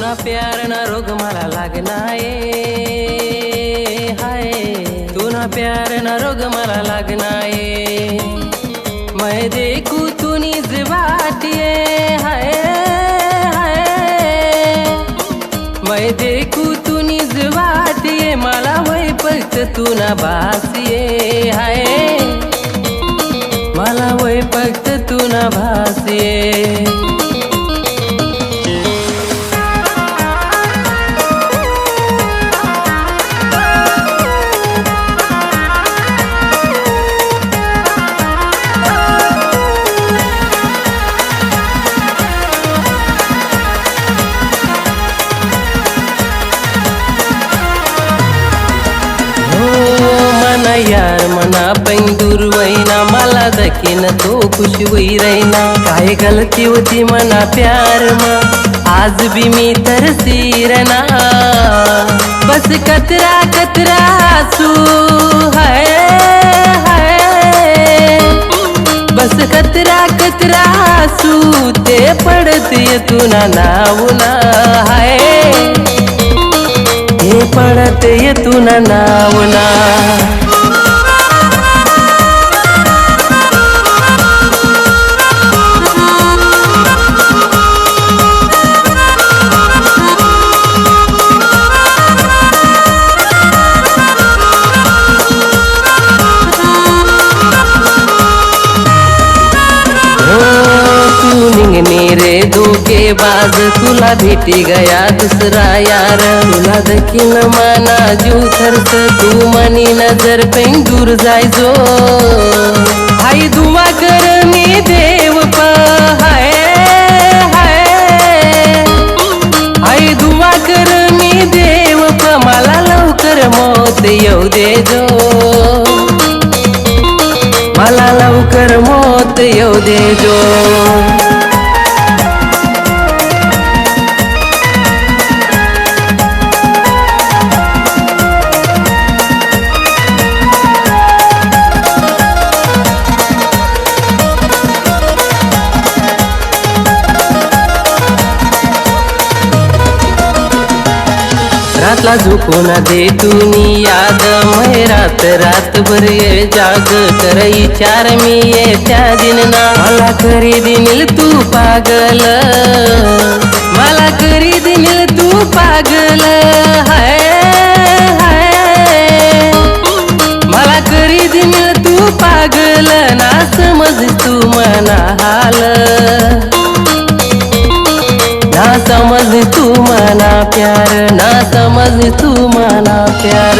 ना प्यार ना रोग मला लागना हाय तू ना प्यार ना रोग मला लागना मैं देखू तू निज बाटिए हाय मैं देखू तू निज बाटिए मला वय फक्त तू ना भासिये हाय मला वय फक्त तू ना भासिये यार मना दूर वैना मला दखीन तो खुश वही रहना काय गलती होती मना प्यार मा आज भी मी तरसी रहना बस कतरा कतरा आंसू है बस कतरा कतरा आंसू ते पडते तू ना नावना है हे पडते तू ना नावना मेरे धोखेबाज तुला भेटी गया दुसरा यार तुला दखीन माना जीव खर्च तू मनी नजर पेन दूर जायजो हाय दुआ कर मी देव हाय हाय दुआ कर मी देव मला लवकर मौत येऊ देजो मला लवकर मौत येऊ देजो रातला झोपून दे तुनी याद मैं रात रात भर ये जाग कर विचार मी ये त्या दिन ना मला करी दिनील तू पागल मला करी दिनील तू पागल हाय मला करी दिनील तू पागल ना समज तू मना हाल ना समझ तू मना प्यार ना समझ तू मना प्यार